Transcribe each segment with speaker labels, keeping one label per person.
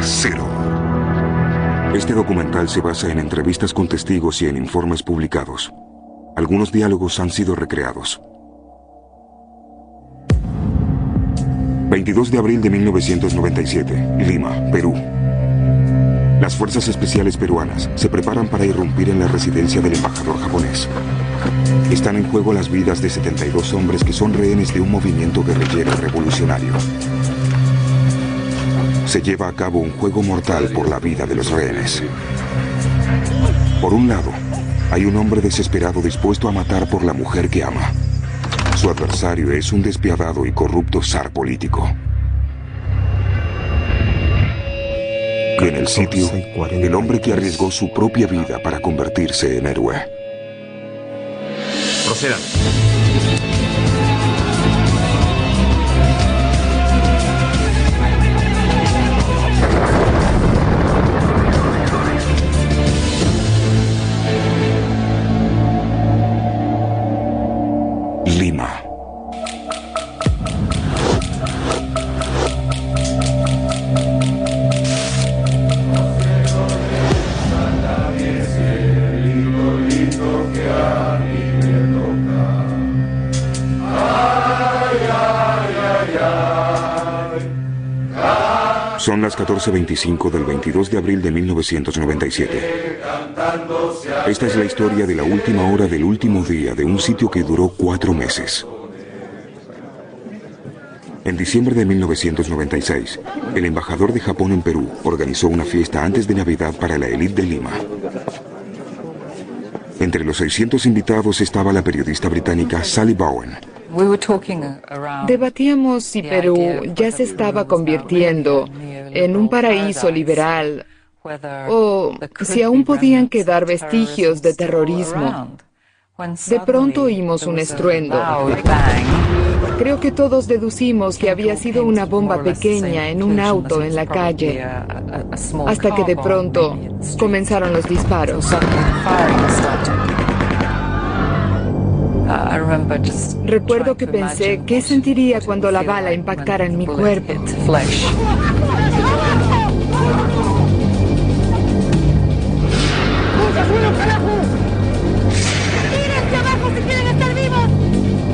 Speaker 1: Cero. Este documental se basa en entrevistas con testigos y en informes publicados. Algunos diálogos han sido recreados. 22 de abril de 1997, Lima, Perú. Las fuerzas especiales peruanas se preparan para irrumpir en la residencia del embajador japonés. Están en juego las vidas de 72 hombres que son rehenes de un movimiento guerrillero revolucionario. Se lleva a cabo un juego mortal por la vida de los rehenes. Por un lado, hay un hombre desesperado dispuesto a matar por la mujer que ama. Su adversario es un despiadado y corrupto zar político. Y en el sitio, el hombre que arriesgó su propia vida para convertirse en héroe.
Speaker 2: Procedan.
Speaker 1: Lima. Son las 14:25 del 22 de abril de 1997. Esta es la historia de la última hora del último día de un sitio que duró 4 meses. En diciembre de 1996, el embajador de Japón en Perú organizó una fiesta antes de Navidad para la élite de Lima. Entre los 600 invitados estaba la periodista británica Sally Bowen.
Speaker 3: Debatíamos si Perú ya se estaba convirtiendo en un paraíso liberal o si aún podían quedar vestigios de terrorismo. De pronto oímos un estruendo. Creo que todos deducimos que había sido una bomba pequeña en un auto en la calle, hasta que de pronto comenzaron los disparos. Recuerdo que pensé, ¿qué sentiría cuando la bala impactara en mi cuerpo?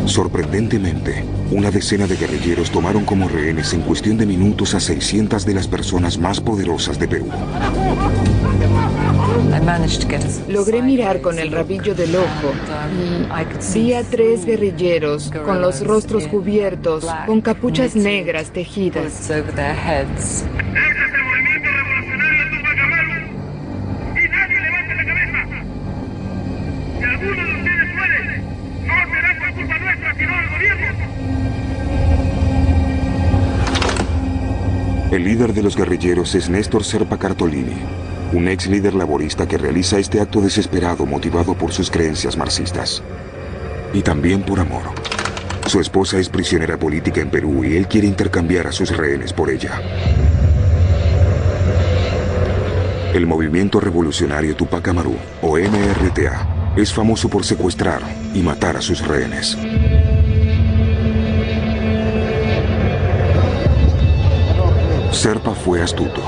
Speaker 1: Sorprendentemente, una decena de guerrilleros tomaron como rehenes en cuestión de minutos a 600 de las personas más poderosas de Perú.
Speaker 3: Logré mirar con el rabillo del ojo y vi a 3 guerrilleros con los rostros cubiertos, con capuchas negras tejidas.
Speaker 4: ¡Este es el movimiento revolucionario Tupac Amaru! ¡Y nadie levante la cabeza! Si alguno de ustedes muere, no será por culpa nuestra, sino del gobierno.
Speaker 1: El líder de los guerrilleros es Néstor Serpa Cartolini, un ex líder laborista que realiza este acto desesperado motivado por sus creencias marxistas. Y también por amor. Su esposa es prisionera política en Perú y él quiere intercambiar a sus rehenes por ella. El movimiento revolucionario Tupac Amaru, o MRTA, es famoso por secuestrar y matar a sus rehenes. Serpa fue astuto.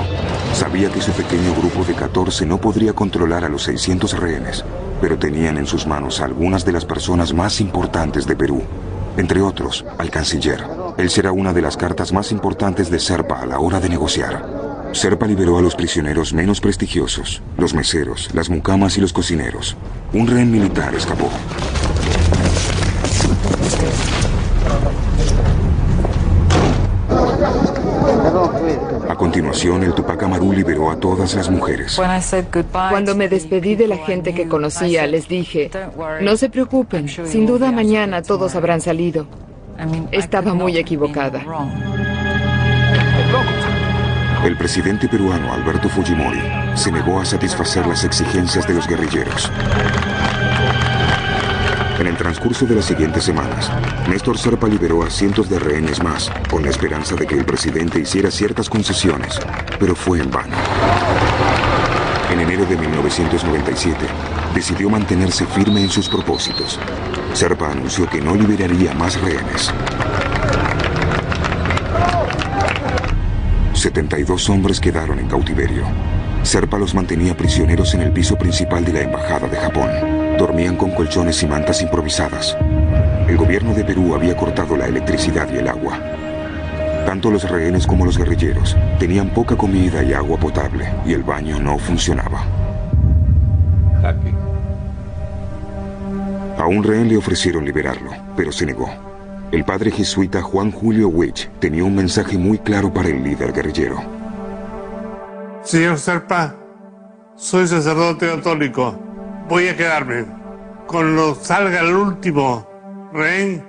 Speaker 1: Sabía que su pequeño grupo de 14 no podría controlar a los 600 rehenes, pero tenían en sus manos a algunas de las personas más importantes de Perú, entre otros, al canciller. Él será una de las cartas más importantes de Serpa a la hora de negociar. Serpa liberó a los prisioneros menos prestigiosos, los meseros, las mucamas y los cocineros. Un rehén militar escapó. A continuación, el Tupac Amaru liberó a todas las mujeres.
Speaker 3: Cuando me despedí de la gente que conocía, les dije, no se preocupen, sin duda mañana todos habrán salido. Estaba muy equivocada.
Speaker 1: El presidente peruano Alberto Fujimori se negó a satisfacer las exigencias de los guerrilleros. En el transcurso de las siguientes semanas, Néstor Serpa liberó a cientos de rehenes más, con la esperanza de que el presidente hiciera ciertas concesiones, pero fue en vano. En enero de 1997, decidió mantenerse firme en sus propósitos. Serpa anunció que no liberaría más rehenes. 72 hombres quedaron en cautiverio. Serpa los mantenía prisioneros en el piso principal de la Embajada de Japón. Dormían con colchones y mantas improvisadas. El gobierno de Perú había cortado la electricidad y el agua. Tanto los rehenes como los guerrilleros tenían poca comida y agua potable, y el baño no funcionaba. A un rehén le ofrecieron liberarlo, pero se negó. El padre jesuita Juan Julio Witch tenía un mensaje muy claro para el líder guerrillero.
Speaker 2: Señor Serpa, soy sacerdote católico. Voy a quedarme. Cuando salga el último rehén,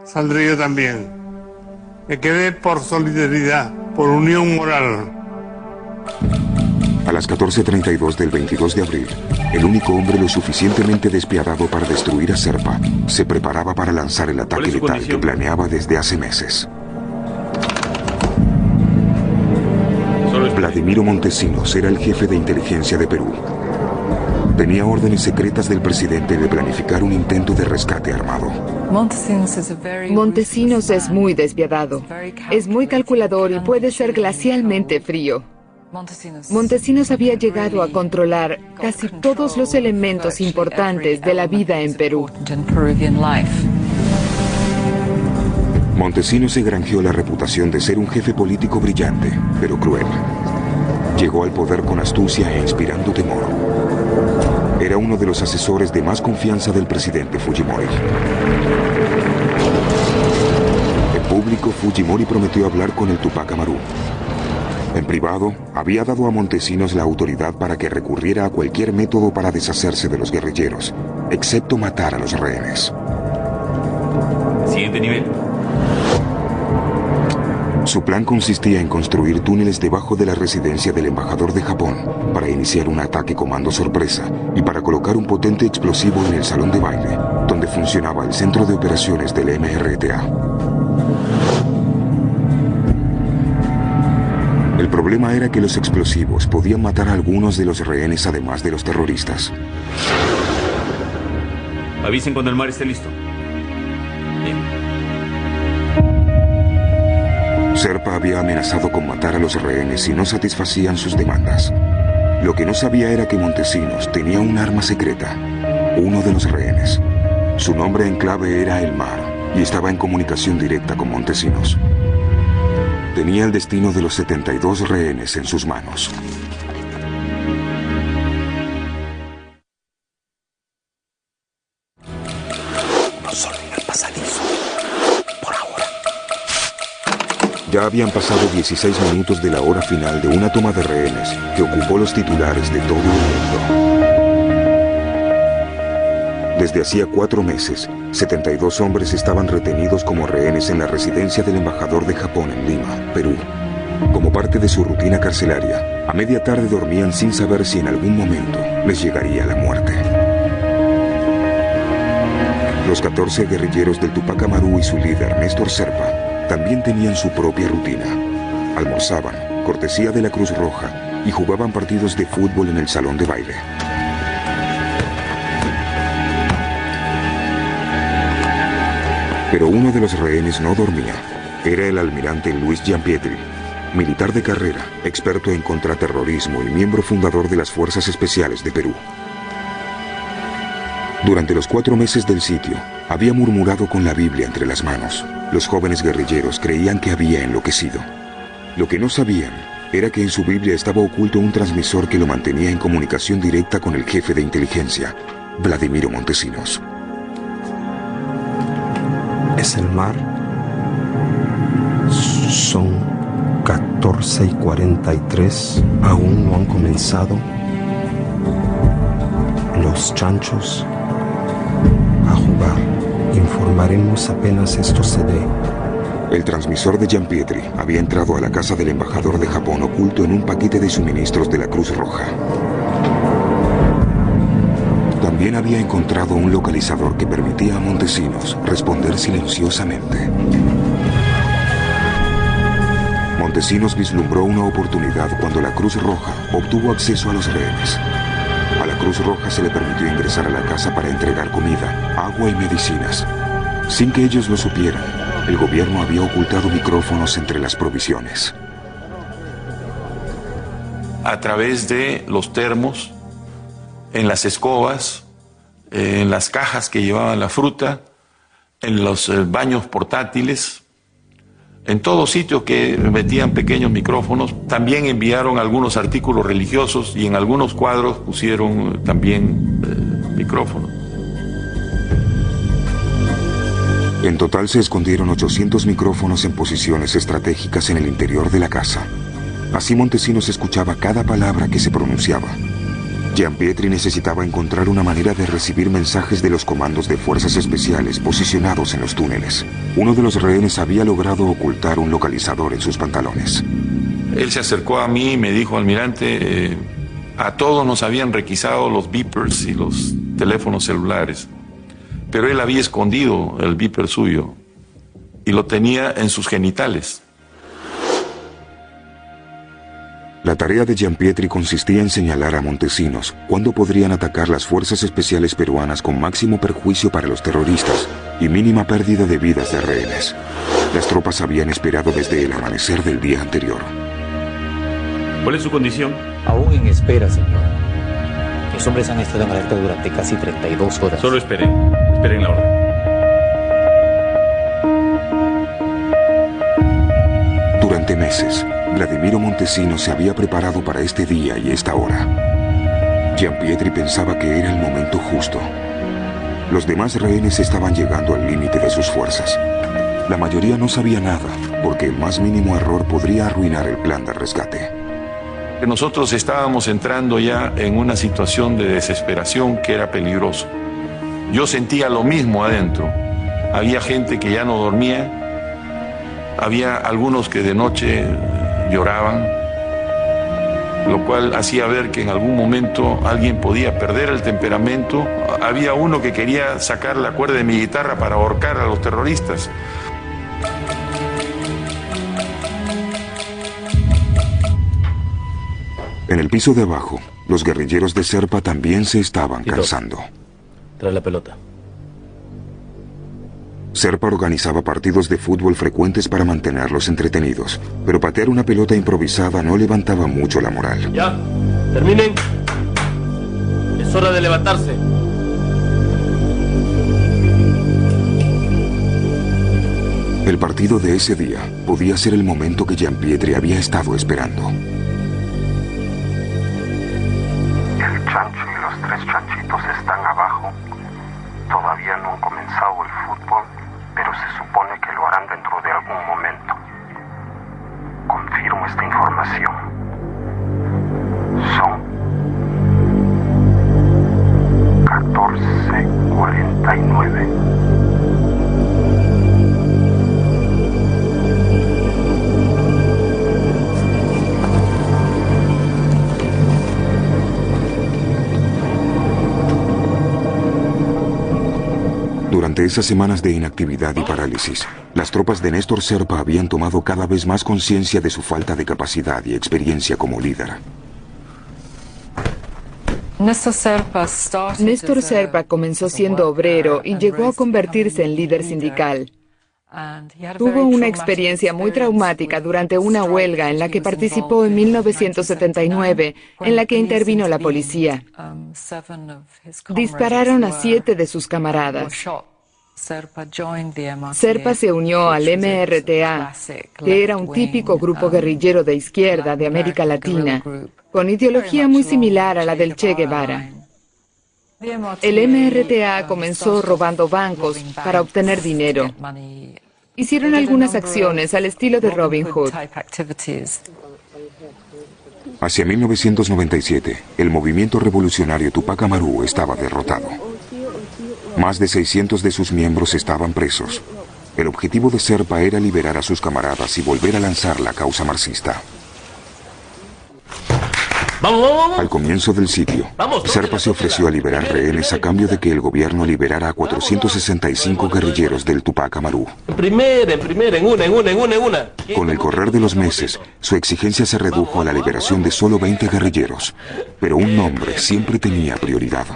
Speaker 2: saldré yo también. Me quedé por solidaridad, por unión moral.
Speaker 1: A las 14:32 del 22 de abril, el único hombre lo suficientemente despiadado para destruir a Serpa se preparaba para lanzar el ataque letal que planeaba desde hace meses. Vladimiro Montesinos era el jefe de inteligencia de Perú. Tenía órdenes secretas del presidente de planificar un intento de rescate armado.
Speaker 3: Montesinos es muy despiadado, es muy calculador y puede ser glacialmente frío. Montesinos había llegado a controlar casi todos los elementos importantes de la vida en Perú.
Speaker 1: Montesinos se granjeó la reputación de ser un jefe político brillante, pero cruel. Llegó al poder con astucia e inspirando temor. Era uno de los asesores de más confianza del presidente Fujimori. En público, Fujimori prometió hablar con el Tupac Amaru. En privado, había dado a Montesinos la autoridad para que recurriera a cualquier método para deshacerse de los guerrilleros, excepto matar a los rehenes.
Speaker 5: Siguiente nivel.
Speaker 1: Su plan consistía en construir túneles debajo de la residencia del embajador de Japón para iniciar un ataque comando sorpresa y para colocar un potente explosivo en el salón de baile, donde funcionaba el centro de operaciones del MRTA. El problema era que los explosivos podían matar a algunos de los rehenes además de los terroristas.
Speaker 5: Avisen cuando el mar esté listo. Bien.
Speaker 1: Serpa había amenazado con matar a los rehenes si no satisfacían sus demandas. Lo que no sabía era que Montesinos tenía un arma secreta, uno de los rehenes. Su nombre en clave era El Mar y estaba en comunicación directa con Montesinos. Tenía el destino de los 72 rehenes en sus manos.
Speaker 6: No solo en el pasadizo. Por ahora.
Speaker 1: Ya habían pasado 16 minutos de la hora final de una toma de rehenes que ocupó los titulares de todo el mundo. Desde hacía 4 meses, 72 hombres estaban retenidos como rehenes en la residencia del embajador de Japón en Lima, Perú. Como parte de su rutina carcelaria, a media tarde dormían sin saber si en algún momento les llegaría la muerte. Los 14 guerrilleros del Tupac Amaru y su líder, Néstor Serpa, también tenían su propia rutina. Almorzaban, cortesía de la Cruz Roja, y jugaban partidos de fútbol en el salón de baile. Pero uno de los rehenes no dormía. Era el almirante Luis Giampietri, militar de carrera, experto en contraterrorismo y miembro fundador de las Fuerzas Especiales de Perú. Durante los 4 meses del sitio, había murmurado con la Biblia entre las manos. Los jóvenes guerrilleros creían que había enloquecido. Lo que no sabían era que en su Biblia estaba oculto un transmisor que lo mantenía en comunicación directa con el jefe de inteligencia, Vladimiro Montesinos.
Speaker 6: Es el mar. Son 14:43. Aún no han comenzado los chanchos a jugar. Informaremos apenas esto se dé.
Speaker 1: El transmisor de Giampietri había entrado a la casa del embajador de Japón oculto en un paquete de suministros de la Cruz Roja. También había encontrado un localizador que permitía a Montesinos responder silenciosamente. Montesinos vislumbró una oportunidad cuando la Cruz Roja obtuvo acceso a los rehenes. A la Cruz Roja se le permitió ingresar a la casa para entregar comida, agua y medicinas. Sin que ellos lo supieran, el gobierno había ocultado micrófonos entre las provisiones.
Speaker 7: a través de los termos, en las escobas, en las cajas que llevaban la fruta, en los baños portátiles, en todos sitios que metían pequeños micrófonos. También enviaron algunos artículos religiosos y en algunos cuadros pusieron también micrófonos.
Speaker 1: En total se escondieron 800 micrófonos en posiciones estratégicas en el interior de la casa. Así Montesinos escuchaba cada palabra que se pronunciaba. Gianpietri necesitaba encontrar una manera de recibir mensajes de los comandos de fuerzas especiales posicionados en los túneles. Uno de los rehenes había logrado ocultar un localizador en sus pantalones.
Speaker 7: Él se acercó a mí y me dijo: almirante, a todos nos habían requisado los beepers y los teléfonos celulares, pero él había escondido el beeper suyo y lo tenía en sus genitales.
Speaker 1: La tarea de Gianpietri consistía en señalar a Montesinos cuándo podrían atacar las fuerzas especiales peruanas con máximo perjuicio para los terroristas y mínima pérdida de vidas de rehenes. Las tropas habían esperado desde el amanecer del día anterior.
Speaker 5: ¿Cuál es su condición?
Speaker 6: Aún en espera, señor. Los hombres han estado en alerta durante casi 32 horas.
Speaker 5: Solo esperen. Esperen la orden.
Speaker 1: Durante meses, Vladimiro Montesinos se había preparado para este día y esta hora. Gianpietri pensaba que era el momento justo. Los demás rehenes estaban llegando al límite de sus fuerzas. La mayoría no sabía nada, porque el más mínimo error podría arruinar el plan de rescate.
Speaker 7: Nosotros estábamos entrando ya en una situación de desesperación que era peligroso. Yo sentía lo mismo adentro. Había gente que ya no dormía, había algunos que de noche lloraban, lo cual hacía ver que en algún momento alguien podía perder el temperamento. Había uno que quería sacar la cuerda de mi guitarra para ahorcar a los terroristas.
Speaker 1: En el piso de abajo, los guerrilleros de Serpa también se estaban cansando.
Speaker 6: Trae la pelota.
Speaker 1: Serpa organizaba partidos de fútbol frecuentes para mantenerlos entretenidos, pero patear una pelota improvisada no levantaba mucho la moral.
Speaker 8: Ya, terminen. Es hora de levantarse.
Speaker 1: El partido de ese día podía ser el momento que Gianpietri había estado esperando.
Speaker 9: El chancho y los 3 chanchitos están abajo. Todavía no han comenzado el fútbol, pero se supone que lo harán dentro de algún momento. Confirmo esta información. Son 14:49.
Speaker 1: Durante esas semanas de inactividad y parálisis, las tropas de Néstor Serpa habían tomado cada vez más conciencia de su falta de capacidad y experiencia como líder.
Speaker 3: Néstor Serpa comenzó siendo obrero y llegó a convertirse en líder sindical. Tuvo una experiencia muy traumática durante una huelga en la que participó en 1979, en la que intervino la policía. Dispararon a 7 de sus camaradas. Serpa se unió al MRTA, que era un típico grupo guerrillero de izquierda de América Latina, con ideología muy similar a la del Che Guevara. El MRTA comenzó robando bancos para obtener dinero. Hicieron algunas acciones al estilo de Robin Hood.
Speaker 1: Hacia 1997, el movimiento revolucionario Tupac Amaru estaba derrotado. Más de 600 de sus miembros estaban presos. El objetivo de Serpa era liberar a sus camaradas y volver a lanzar la causa marxista. Al comienzo del sitio, Serpa se ofreció a liberar rehenes a cambio de que el gobierno liberara a 465 guerrilleros del Tupac Amaru.
Speaker 8: En una.
Speaker 1: Con el correr de los meses, su exigencia se redujo a la liberación de solo 20 guerrilleros, pero un nombre siempre tenía prioridad.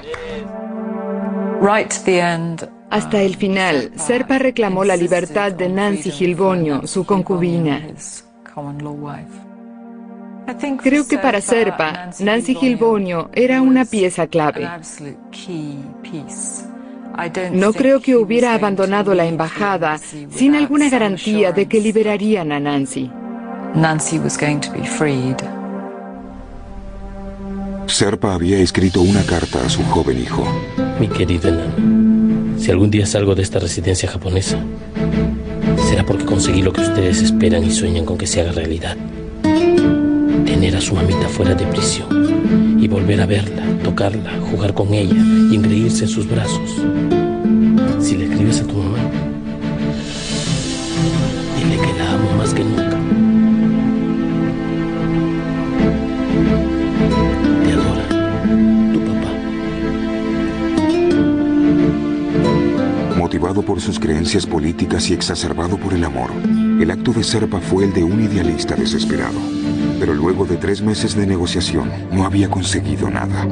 Speaker 3: Hasta el final, Serpa reclamó la libertad de Nancy Gilboño, su concubina. Creo que para Serpa, Nancy Gilbonio era una pieza clave. No creo que hubiera abandonado la embajada sin alguna garantía de que liberarían a Nancy.
Speaker 1: Serpa había escrito una carta a su joven hijo.
Speaker 8: Mi querido enano, si algún día salgo de esta residencia japonesa, será porque conseguí lo que ustedes esperan y sueñan con que se haga realidad. Tener a su mamita fuera de prisión y volver a verla, tocarla, jugar con ella y engreírse en sus brazos. Si le escribes a tu mamá, dile que la amo más que nunca. Te adora tu papá.
Speaker 1: Motivado por sus creencias políticas y exacerbado por el amor, el acto de Serpa fue el de un idealista desesperado. Pero luego de 3 meses de negociación, no había conseguido nada.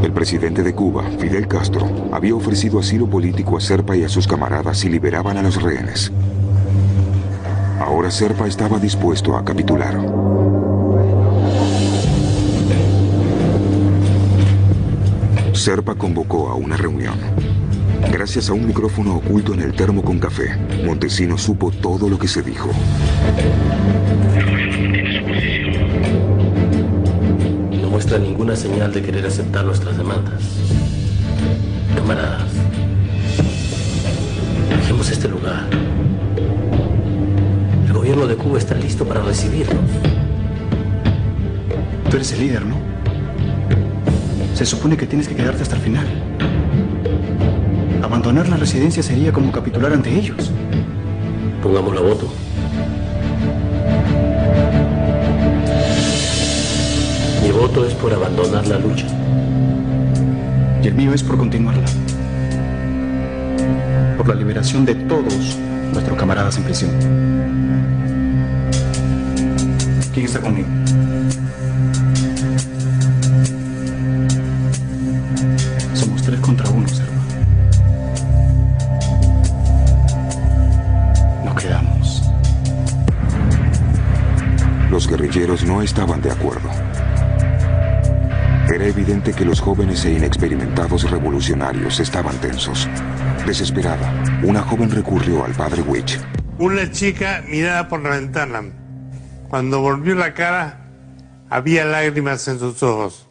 Speaker 1: El presidente de Cuba, Fidel Castro, había ofrecido asilo político a Serpa y a sus camaradas si liberaban a los rehenes. Ahora Serpa estaba dispuesto a capitular. Serpa convocó a una reunión. Gracias a un micrófono oculto en el termo con café, Montesino supo todo lo que se dijo.
Speaker 8: No muestra ninguna señal de querer aceptar nuestras demandas. Camaradas, dejemos este lugar. El gobierno de Cuba está listo para recibirnos.
Speaker 10: Tú eres el líder, ¿no? Se supone que tienes que quedarte hasta el final. Abandonar la residencia sería como capitular ante ellos.
Speaker 8: Pongámoslo a voto. Mi voto es por abandonar la lucha.
Speaker 10: Y el mío es por continuarla. Por la liberación de todos nuestros camaradas en prisión. ¿Quién está conmigo? Somos 3 contra 1, Serpa. Nos quedamos.
Speaker 1: Los guerrilleros no estaban de acuerdo. Era evidente que los jóvenes e inexperimentados revolucionarios estaban tensos. Desesperada, una joven recurrió al padre Witch.
Speaker 2: Una chica miraba por la ventana. Cuando volvió la cara, había lágrimas en sus ojos.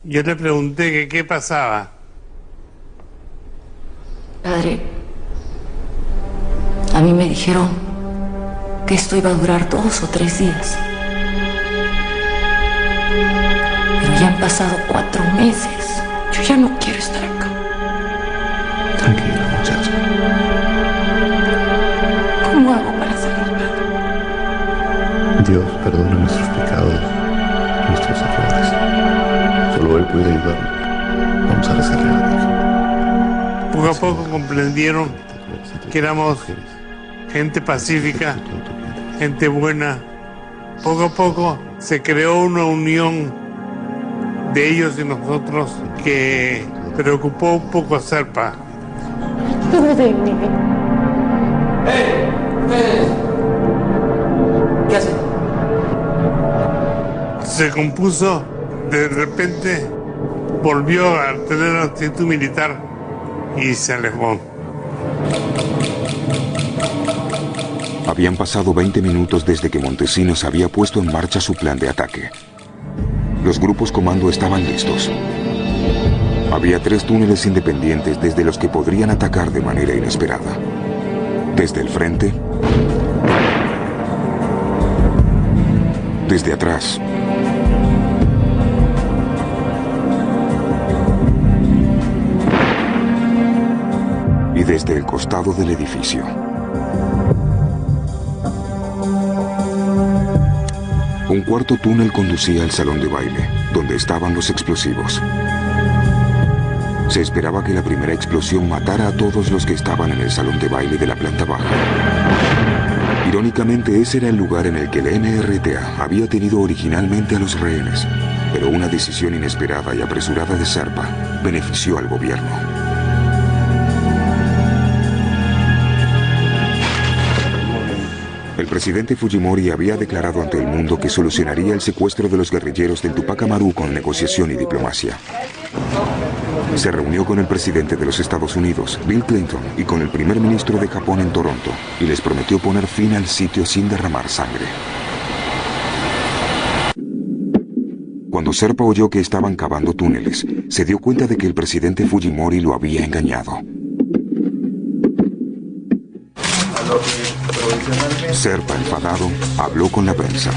Speaker 2: Yo le pregunté que qué pasaba.
Speaker 11: Padre, a mí me dijeron que esto iba a durar 2 o 3 días. Pero ya han pasado 4 meses. Yo ya no quiero estar acá.
Speaker 10: Tranquila, muchacha.
Speaker 11: ¿Cómo hago para salir?
Speaker 12: Dios perdona nuestros pecados, nuestros errores. Solo Él puede ayudarnos. Vamos a rezarle a la Virgen.
Speaker 2: Poco a poco comprendieron que éramos gente pacífica, gente buena. Poco a poco se creó una unión de ellos y nosotros que preocupó un poco a Serpa.
Speaker 11: ¿Qué hacen?
Speaker 2: Se compuso, de repente volvió a tener la actitud militar y se alejó.
Speaker 1: Habían pasado 20 minutos desde que Montesinos había puesto en marcha su plan de ataque. Los grupos comando estaban listos. Había 3 túneles independientes desde los que podrían atacar de manera inesperada. Desde el frente, desde atrás y desde el costado del edificio. Un cuarto túnel conducía al salón de baile, donde estaban los explosivos. Se esperaba que la primera explosión matara a todos los que estaban en el salón de baile de la planta baja. Irónicamente, ese era el lugar en el que el MRTA había tenido originalmente a los rehenes, pero una decisión inesperada y apresurada de Serpa benefició al gobierno. El presidente Fujimori había declarado ante el mundo que solucionaría el secuestro de los guerrilleros del Tupac Amaru con negociación y diplomacia. Se reunió con el presidente de los Estados Unidos, Bill Clinton, y con el primer ministro de Japón en Toronto, y les prometió poner fin al sitio sin derramar sangre. Cuando Serpa oyó que estaban cavando túneles, se dio cuenta de que el presidente Fujimori lo había engañado. Serpa, enfadado, habló con la prensa.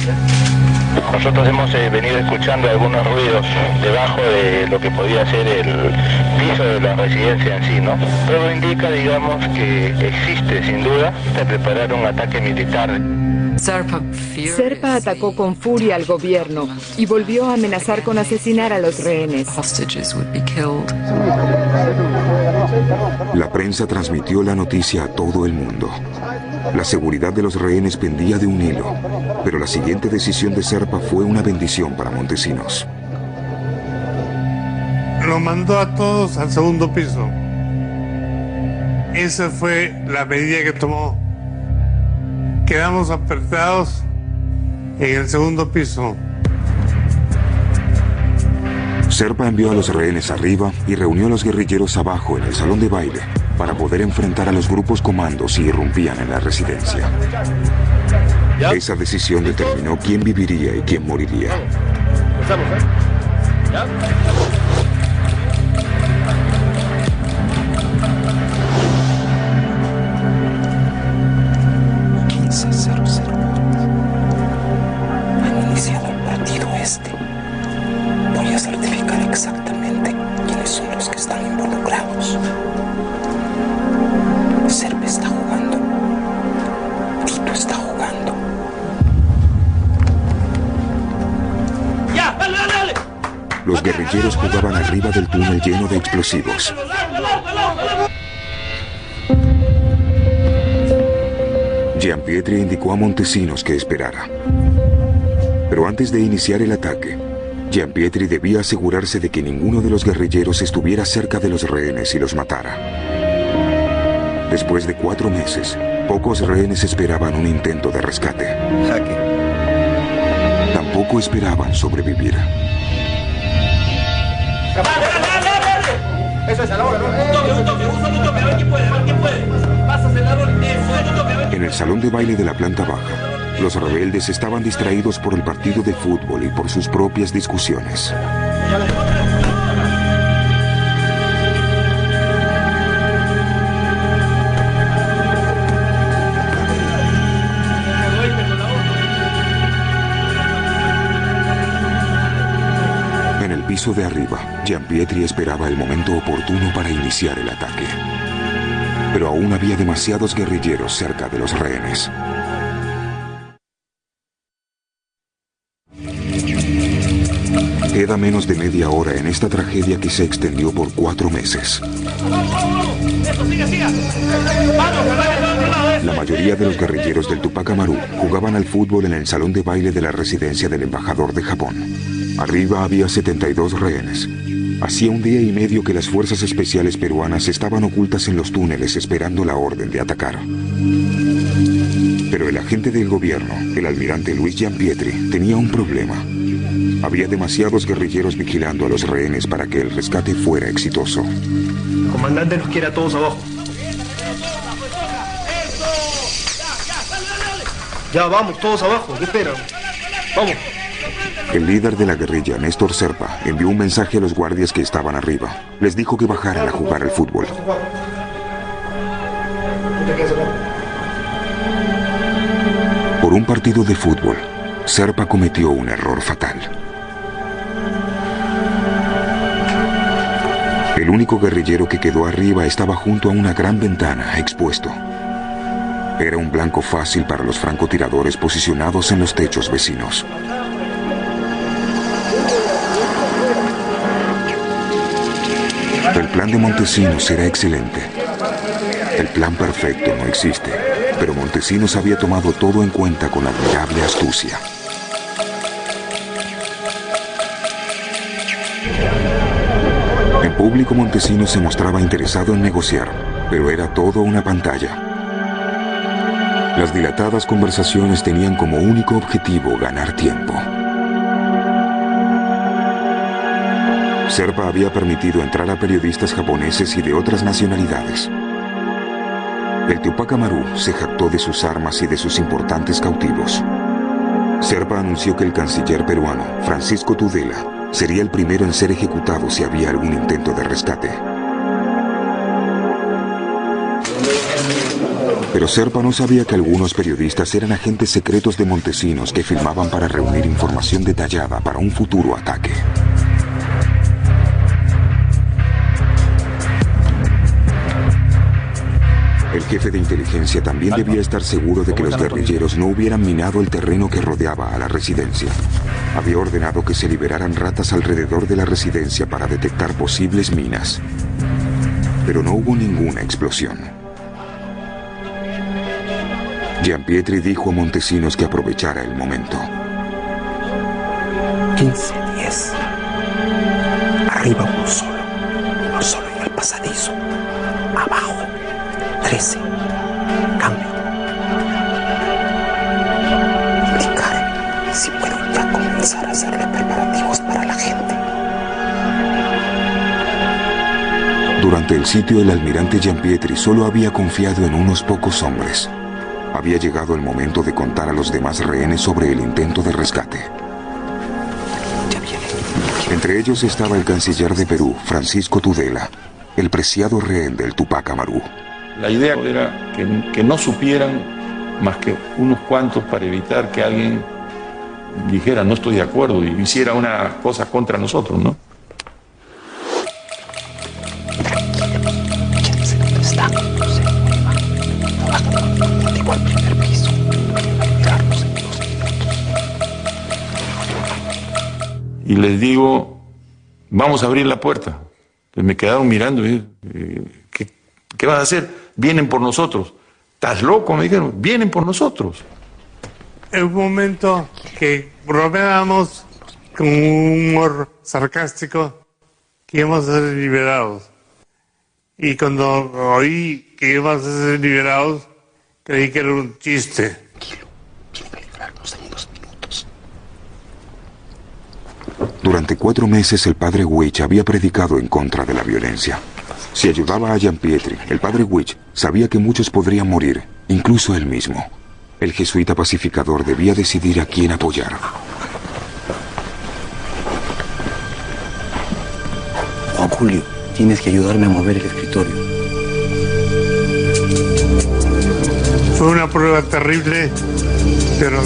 Speaker 13: Nosotros hemos venido escuchando algunos ruidos debajo de lo que podía ser el piso de la residencia en sí, ¿no? Todo indica, digamos, que existe, sin duda, de preparar un ataque militar.
Speaker 3: Serpa atacó con furia al gobierno y volvió a amenazar con asesinar a los rehenes.
Speaker 1: La prensa transmitió la noticia a todo el mundo. La seguridad de los rehenes pendía de un hilo, pero la siguiente decisión de Serpa fue una bendición para Montesinos.
Speaker 2: Lo mandó a todos al segundo piso. Esa fue la medida que tomó. Quedamos apretados en el segundo piso.
Speaker 1: Serpa envió a los rehenes arriba y reunió a los guerrilleros abajo en el salón de baile para poder enfrentar a los grupos comandos si irrumpían en la residencia. Esa decisión determinó quién viviría y quién moriría.
Speaker 14: ¿Ya?
Speaker 15: 15:00. Han iniciado el partido este. Voy a certificar exactamente quiénes son los que están involucrados. Serpa está jugando. Tito está jugando.
Speaker 14: ¡Ya! ¡Dale, dale, dale!
Speaker 1: Los guerrilleros jugaban arriba del túnel lleno de explosivos. Gianpietri indicó a Montesinos que esperara. Pero antes de iniciar el ataque, Gianpietri debía asegurarse de que ninguno de los guerrilleros estuviera cerca de los rehenes y los matara. Después de 4 meses, pocos rehenes esperaban un intento de rescate.
Speaker 10: Jaque.
Speaker 1: Tampoco esperaban sobrevivir.
Speaker 14: Eso es a la hora, ¿no? Un toque, a ver quién puede, Pasas el árbol, un toque, a ver.
Speaker 1: En el salón de baile de la planta baja, los rebeldes estaban distraídos por el partido de fútbol y por sus propias discusiones. En el piso de arriba, Gianpietri esperaba el momento oportuno para iniciar el ataque. Pero aún había demasiados guerrilleros cerca de los rehenes. Queda menos de media hora en esta tragedia que se extendió por 4 meses. La mayoría de los guerrilleros del Tupac Amaru jugaban al fútbol en el salón de baile de la residencia del embajador de Japón. Arriba había 72 rehenes. Hacía 1 día y medio que las fuerzas especiales peruanas estaban ocultas en los túneles esperando la orden de atacar. Pero el agente del gobierno, el almirante Luis Gianpietri, tenía un problema. Había demasiados guerrilleros vigilando a los rehenes para que el rescate fuera exitoso.
Speaker 10: El comandante nos quiere a todos abajo. Ya, vamos, todos abajo. ¿Qué esperan? Vamos.
Speaker 1: El líder de la guerrilla, Néstor Serpa, envió un mensaje a los guardias que estaban arriba. Les dijo que bajaran a jugar al fútbol. Por un partido de fútbol, Serpa cometió un error fatal. El único guerrillero que quedó arriba estaba junto a una gran ventana, expuesto. Era un blanco fácil para los francotiradores posicionados en los techos vecinos. El plan de Montesinos era excelente. El plan perfecto no existe, pero Montesinos había tomado todo en cuenta con admirable astucia. En público, Montesinos se mostraba interesado en negociar, pero era todo una pantalla. Las dilatadas conversaciones tenían como único objetivo ganar tiempo. Serpa había permitido entrar a periodistas japoneses y de otras nacionalidades. El Tupac Amaru se jactó de sus armas y de sus importantes cautivos. Serpa anunció que el canciller peruano, Francisco Tudela, sería el primero en ser ejecutado si había algún intento de rescate. Pero Serpa no sabía que algunos periodistas eran agentes secretos de Montesinos que filmaban para reunir información detallada para un futuro ataque. El jefe de inteligencia también debía estar seguro de que los guerrilleros no hubieran minado el terreno que rodeaba a la residencia. Había ordenado que se liberaran ratas alrededor de la residencia para detectar posibles minas. Pero no hubo ninguna explosión. Gianpietri dijo a Montesinos que aprovechara el momento.
Speaker 15: 15-10. Arriba uno solo en el pasadizo. Abajo 13. Cambio. Indicar si puedo ya comenzar a hacerle preparativos para la gente.
Speaker 1: Durante el sitio, el almirante Gianpietri solo había confiado en unos pocos hombres. Había llegado el momento de contar a los demás rehenes sobre el intento de rescate. Entre ellos estaba el canciller de Perú, Francisco Tudela, el preciado rehén del Tupac Amaru.
Speaker 7: La idea era que no supieran más que unos cuantos para evitar que alguien dijera no estoy de acuerdo y hiciera una cosa contra nosotros, ¿no? Y les digo, vamos a abrir la puerta. Pues me quedaron mirando y ¿qué vas a hacer? Vienen por nosotros. ¿Estás loco? Me dijeron, vienen por nosotros.
Speaker 2: En un momento que bromeábamos con un humor sarcástico que íbamos a ser liberados. Y cuando oí que íbamos a ser liberados, creí que era un chiste.
Speaker 1: Durante 4 meses el padre Huich había predicado en contra de la violencia. Si ayudaba a Gianpietri, el padre Huich sabía que muchos podrían morir, incluso él mismo. El jesuita pacificador debía decidir a quién apoyar.
Speaker 10: Juan Julio, tienes que ayudarme a mover el escritorio.
Speaker 2: Fue una prueba terrible, pero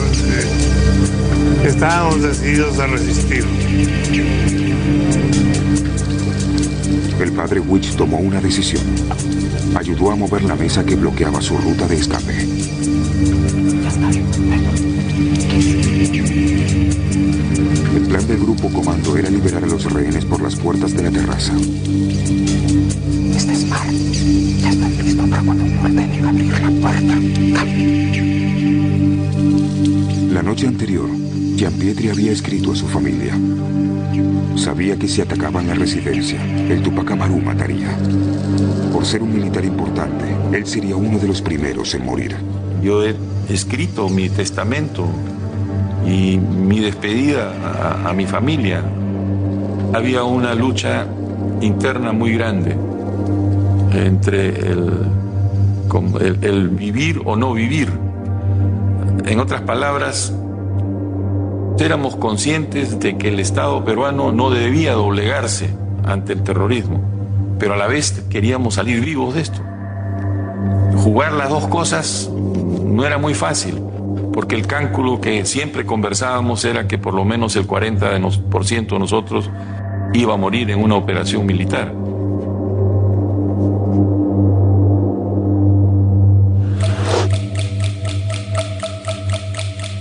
Speaker 2: estábamos decididos a resistir.
Speaker 1: El padre Huich tomó una decisión. Ayudó a mover la mesa que bloqueaba su ruta de escape. El plan del grupo comando era liberar a los rehenes por las puertas de la terraza.
Speaker 15: Este es Mar. Ya estoy listo para cuando me ordenen abrir la puerta.
Speaker 1: La noche anterior, Gianpietri había escrito a su familia. Sabía que si atacaban la residencia, el Tupac Amaru mataría. Por ser un militar importante, él sería uno de los primeros en morir.
Speaker 7: Yo he escrito mi testamento y mi despedida a mi familia. Había una lucha interna muy grande entre el vivir o no vivir. En otras palabras, éramos conscientes de que el Estado peruano no debía doblegarse ante el terrorismo, pero a la vez queríamos salir vivos de esto. Jugar las dos cosas no era muy fácil, porque el cálculo que siempre conversábamos era que por lo menos el 40% de nosotros iba a morir en una operación militar.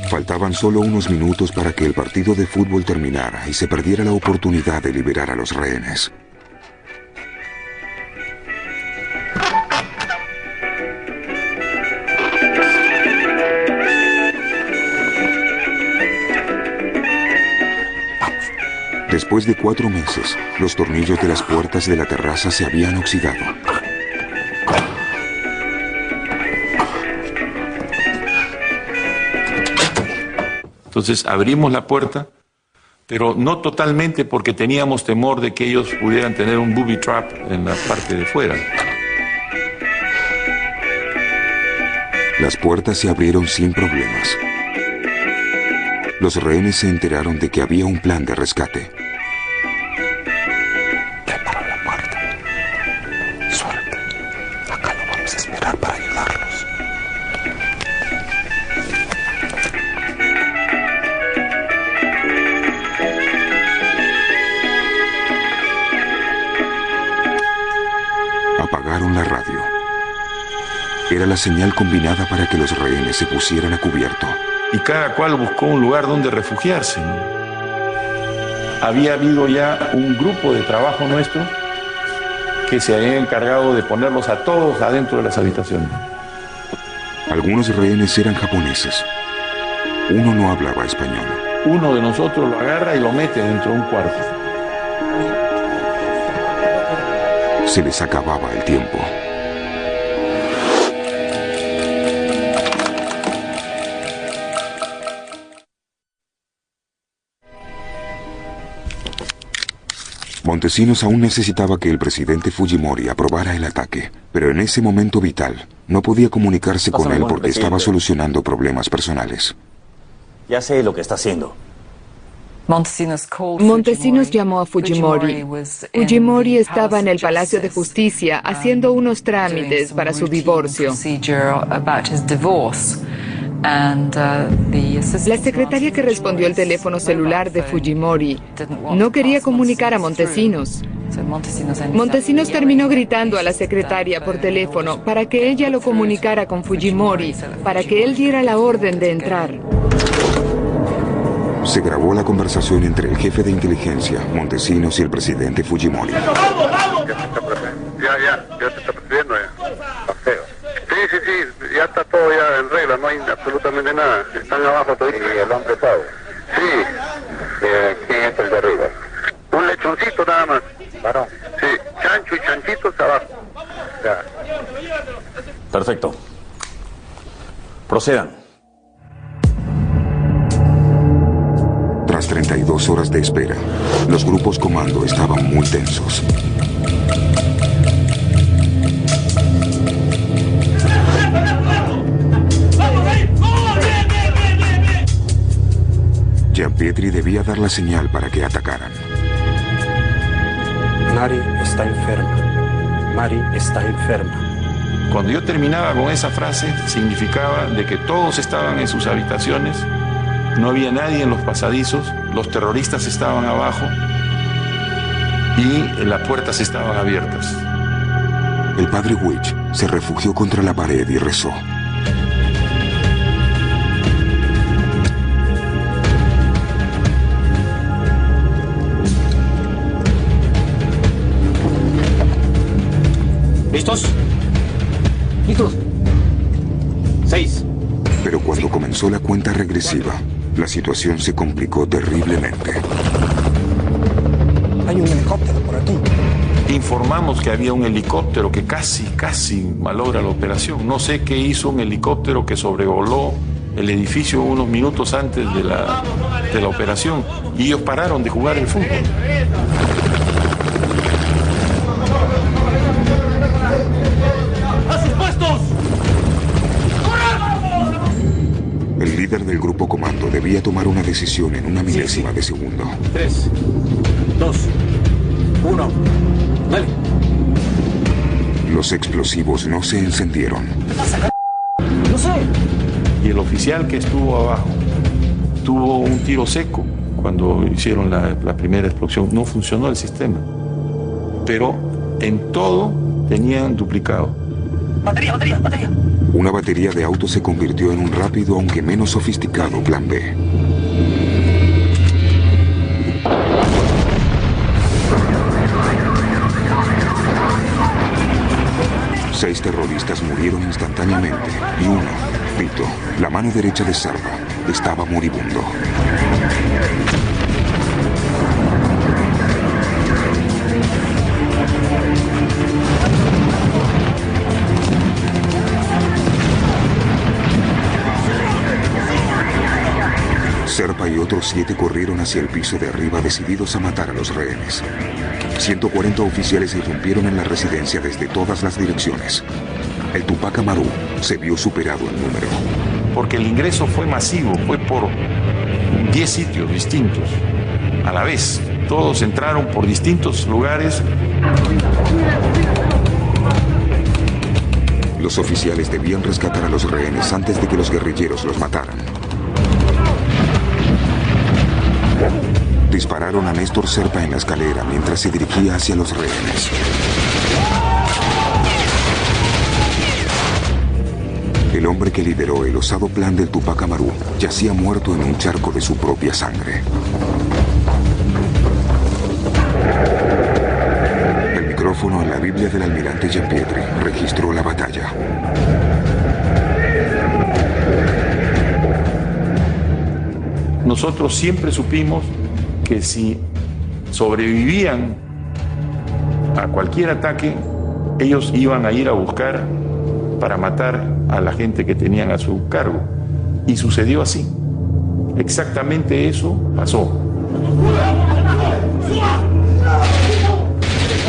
Speaker 1: Faltaban solo unos minutos para que el partido de fútbol terminara y se perdiera la oportunidad de liberar a los rehenes. Después de 4 meses, los tornillos de las puertas de la terraza se habían oxidado.
Speaker 7: Entonces abrimos la puerta, pero no totalmente porque teníamos temor de que ellos pudieran tener un booby trap en la parte de fuera.
Speaker 1: Las puertas se abrieron sin problemas. Los rehenes se enteraron de que había un plan de rescate.
Speaker 15: Prepara la puerta. Suerte. Acá no vamos a esperar para ayudarlos.
Speaker 1: Apagaron la radio. Era la señal combinada para que los rehenes se pusieran a cubierto.
Speaker 7: Y cada cual buscó un lugar donde refugiarse. Había habido ya un grupo de trabajo nuestro que se había encargado de ponerlos a todos adentro de las habitaciones.
Speaker 1: Algunos rehenes eran japoneses. Uno no hablaba español.
Speaker 7: Uno de nosotros lo agarra y lo mete dentro de un cuarto.
Speaker 1: Se les acababa el tiempo. Montesinos aún necesitaba que el presidente Fujimori aprobara el ataque, pero en ese momento vital no podía comunicarse con él porque estaba solucionando problemas personales.
Speaker 16: Ya sé lo que está haciendo.
Speaker 3: Montesinos llamó a Fujimori. Fujimori estaba en el Palacio de Justicia haciendo unos trámites para su divorcio. La secretaria que respondió el teléfono celular de Fujimori no quería comunicar a Montesinos. Montesinos terminó gritando a la secretaria por teléfono para que ella lo comunicara con Fujimori, para que él diera la orden de entrar.
Speaker 1: Se grabó la conversación entre el jefe de inteligencia, Montesinos, y el presidente Fujimori.
Speaker 4: ¡Vamos, vamos!
Speaker 9: Ya te está persiguiendo ya. Está feo. Sí, ya está todo ya en regla, no hay absolutamente nada. Están abajo todavía. ¿Y lo han pesado? Sí. ¿Quién es el de arriba? Un lechoncito nada más. ¿Varón? Sí, chancho y chanchitos abajo. Ya.
Speaker 16: Perfecto. Procedan.
Speaker 1: Tras 32 horas de espera, los grupos comando estaban muy tensos. Gianpietri debía dar la señal para que atacaran.
Speaker 15: Mari está enferma. Mari está enferma.
Speaker 7: Cuando yo terminaba con esa frase, significaba de que todos estaban en sus habitaciones, no había nadie en los pasadizos, los terroristas estaban abajo y las puertas estaban abiertas.
Speaker 1: El padre Witch se refugió contra la pared y rezó.
Speaker 16: ¿Listos? ¿Listos? 6.
Speaker 1: Pero cuando comenzó la cuenta regresiva, la situación se complicó terriblemente.
Speaker 15: Hay un helicóptero por aquí.
Speaker 7: Informamos que había un helicóptero que casi malogra la operación. No sé qué hizo un helicóptero que sobrevoló el edificio unos minutos antes de la operación y ellos pararon de jugar el fútbol.
Speaker 1: El líder del grupo comando debía tomar una decisión en una milésima de segundo.
Speaker 16: 3, 2, 1, dale.
Speaker 1: Los explosivos no se encendieron.
Speaker 16: No sé.
Speaker 7: Y el oficial que estuvo abajo tuvo un tiro seco cuando hicieron la primera explosión. No funcionó el sistema. Pero en todo tenían duplicado.
Speaker 14: Batería.
Speaker 1: Una batería de autos se convirtió en un rápido, aunque menos sofisticado, plan B. Seis terroristas murieron instantáneamente y uno, Vito, la mano derecha de Sarva, estaba moribundo. Serpa y otros 7 corrieron hacia el piso de arriba decididos a matar a los rehenes. 140 oficiales irrumpieron en la residencia desde todas las direcciones. El Tupac Amaru se vio superado en número.
Speaker 7: Porque el ingreso fue masivo, fue por 10 sitios distintos a la vez. Todos entraron por distintos lugares.
Speaker 1: Los oficiales debían rescatar a los rehenes antes de que los guerrilleros los mataran. Dispararon a Néstor Serpa en la escalera mientras se dirigía hacia los rehenes. El hombre que lideró el osado plan del Tupac Amaru yacía muerto en un charco de su propia sangre. El micrófono en la Biblia del almirante Giampietri registró la batalla.
Speaker 7: Nosotros siempre supimos que si sobrevivían a cualquier ataque, ellos iban a ir a buscar para matar a la gente que tenían a su cargo. Y sucedió así. Exactamente eso pasó.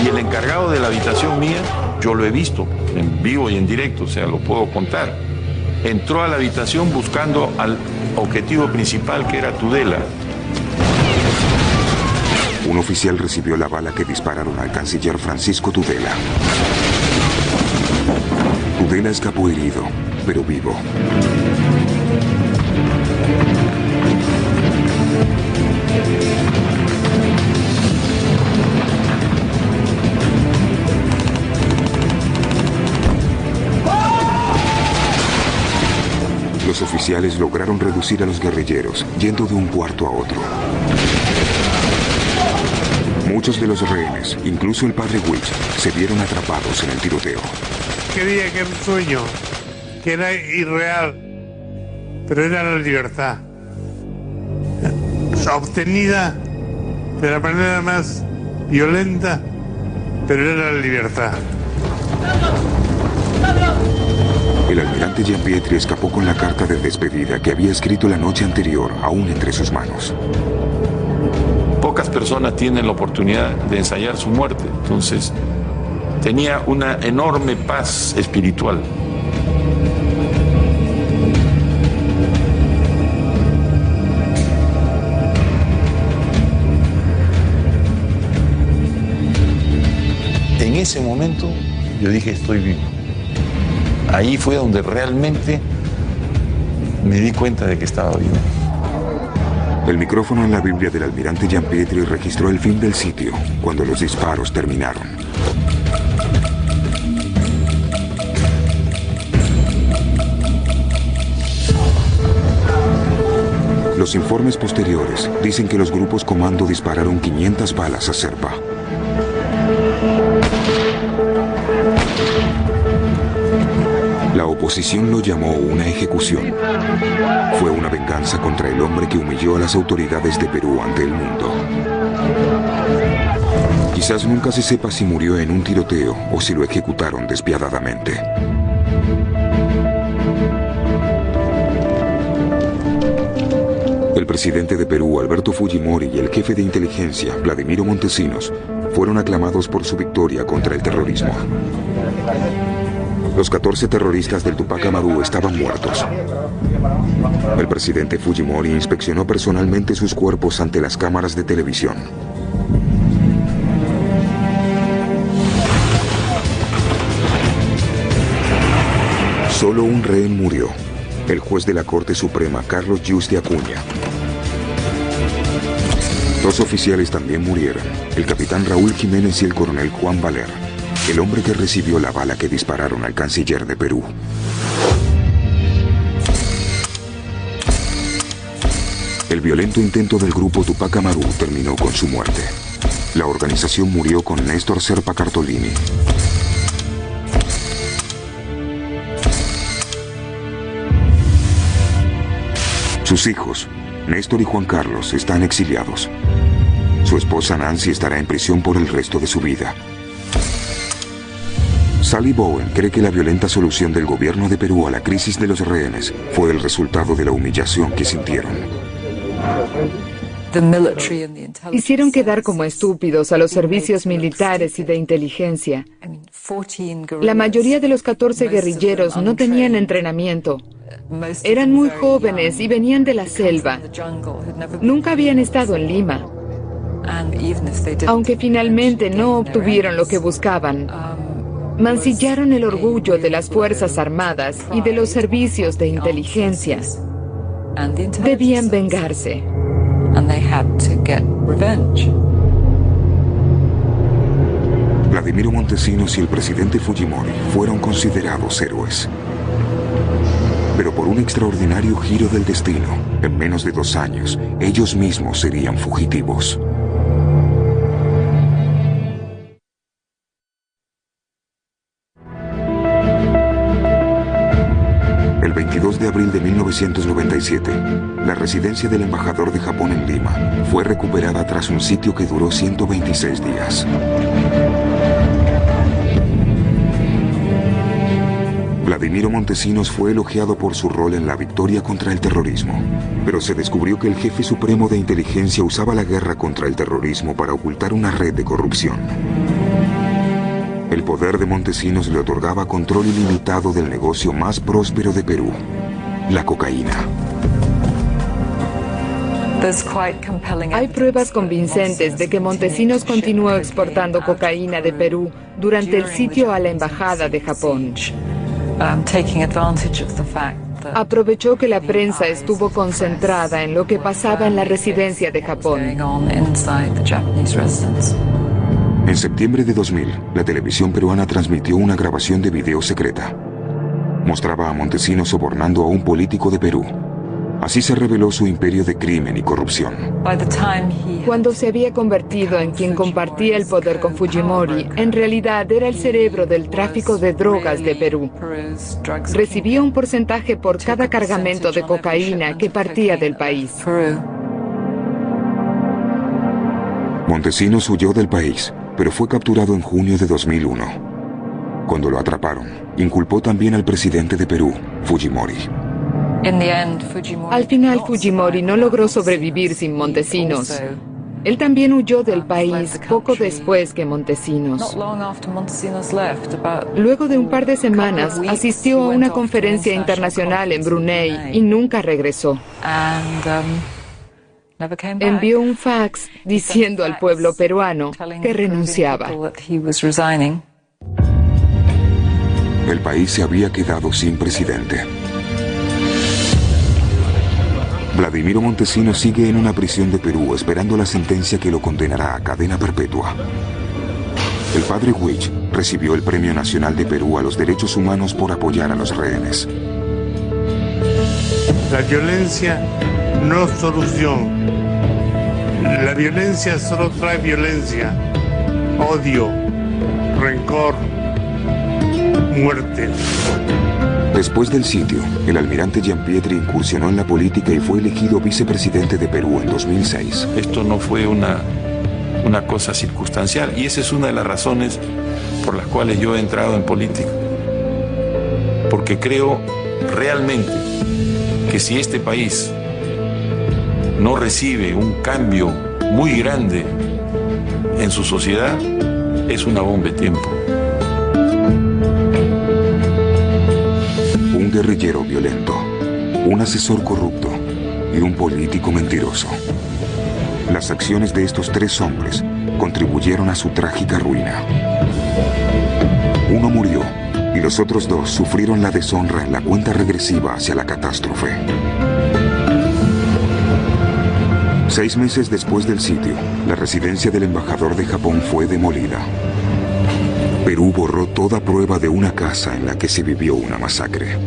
Speaker 7: Y el encargado de la habitación mía, yo lo he visto en vivo y en directo, o sea, lo puedo contar. Entró a la habitación buscando al objetivo principal, que era Tudela.
Speaker 1: Un oficial recibió la bala que dispararon al canciller Francisco Tudela. Tudela escapó herido, pero vivo. Los oficiales lograron reducir a los guerrilleros, yendo de un cuarto a otro. Muchos de los rehenes, incluso el padre Witch, se vieron atrapados en el tiroteo.
Speaker 2: Creía que era un sueño, que era irreal, pero era la libertad. Obtenida de la manera más violenta, pero era la libertad.
Speaker 1: El almirante Giampietri escapó con la carta de despedida que había escrito la noche anterior, aún entre sus manos.
Speaker 7: Pocas personas tienen la oportunidad de ensayar su muerte, entonces tenía una enorme paz espiritual. En ese momento yo dije, estoy vivo. Ahí fue donde realmente me di cuenta de que estaba vivo.
Speaker 1: El micrófono en la Biblia del almirante Giampietri registró el fin del sitio, cuando los disparos terminaron. Los informes posteriores dicen que los grupos comando dispararon 500 balas a Serpa. La oposición lo llamó una ejecución. Fue una venganza contra el hombre que humilló a las autoridades de Perú ante el mundo. Quizás nunca se sepa si murió en un tiroteo o si lo ejecutaron despiadadamente. El presidente de Perú, Alberto Fujimori, y el jefe de inteligencia, Vladimiro Montesinos, fueron aclamados por su victoria contra el terrorismo. Los 14 terroristas del Tupac Amaru estaban muertos. El presidente Fujimori inspeccionó personalmente sus cuerpos ante las cámaras de televisión. Solo un rehén murió, el juez de la Corte Suprema, Carlos Yuste Acuña. 2 oficiales también murieron, el capitán Raúl Jiménez y el coronel Juan Valer, el hombre que recibió la bala que dispararon al canciller de Perú. El violento intento del grupo Tupac Amaru terminó con su muerte. La organización murió con Néstor Serpa Cartolini. Sus hijos, Néstor y Juan Carlos, están exiliados. Su esposa Nancy estará en prisión por el resto de su vida. Sally Bowen cree que la violenta solución del gobierno de Perú a la crisis de los rehenes fue el resultado de la humillación que sintieron.
Speaker 3: Hicieron quedar como estúpidos a los servicios militares y de inteligencia. La mayoría de los 14 guerrilleros no tenían entrenamiento. Eran muy jóvenes y venían de la selva. Nunca habían estado en Lima. Aunque finalmente no obtuvieron lo que buscaban, mancillaron el orgullo de las Fuerzas Armadas y de los servicios de inteligencia. Debían vengarse.
Speaker 1: Vladimiro Montesinos y el presidente Fujimori fueron considerados héroes. Pero por un extraordinario giro del destino, en menos de 2 años, ellos mismos serían fugitivos. El 22 de abril de 1997, la residencia del embajador de Japón en Lima fue recuperada tras un sitio que duró 126 días. Vladimiro Montesinos fue elogiado por su rol en la victoria contra el terrorismo, pero se descubrió que el jefe supremo de inteligencia usaba la guerra contra el terrorismo para ocultar una red de corrupción. El poder de Montesinos le otorgaba control ilimitado del negocio más próspero de Perú, la cocaína.
Speaker 3: Hay pruebas convincentes de que Montesinos continuó exportando cocaína de Perú durante el sitio a la embajada de Japón. Aprovechó que la prensa estuvo concentrada en lo que pasaba en la residencia de Japón.
Speaker 1: En septiembre de 2000, la televisión peruana transmitió una grabación de video secreta. Mostraba a Montesinos sobornando a un político de Perú. Así se reveló su imperio de crimen y corrupción.
Speaker 3: Cuando se había convertido en quien compartía el poder con Fujimori, en realidad era el cerebro del tráfico de drogas de Perú. Recibía un porcentaje por cada cargamento de cocaína que partía del país.
Speaker 1: Montesinos huyó del país, pero fue capturado en junio de 2001. Cuando lo atraparon, inculpó también al presidente de Perú, Fujimori.
Speaker 3: Al final, Fujimori no logró sobrevivir sin Montesinos. Él también huyó del país poco después que Montesinos. Luego de un par de semanas, asistió a una conferencia internacional en Brunei y nunca regresó. Envió un fax diciendo al pueblo peruano que renunciaba.
Speaker 1: El país se había quedado sin presidente. Vladimiro Montesinos sigue en una prisión de Perú esperando la sentencia que lo condenará a cadena perpetua. El padre Huich recibió el Premio Nacional de Perú a los Derechos Humanos por apoyar a los rehenes.
Speaker 2: La violencia no es solución. La violencia solo trae violencia, odio, rencor, muerte.
Speaker 1: Después del sitio, el almirante Gianpietri incursionó en la política y fue elegido vicepresidente de Perú en 2006.
Speaker 7: Esto no fue una cosa circunstancial y esa es una de las razones por las cuales yo he entrado en política. Porque creo realmente que si este país no recibe un cambio muy grande en su sociedad, es una bomba de tiempo.
Speaker 1: Un guerrillero violento, un asesor corrupto y un político mentiroso. Las acciones de estos 3 hombres contribuyeron a su trágica ruina. Uno murió y los otros 2 sufrieron la deshonra en la cuenta regresiva hacia la catástrofe. 6 meses después del sitio, la residencia del embajador de Japón fue demolida. Perú borró toda prueba de una casa en la que se vivió una masacre.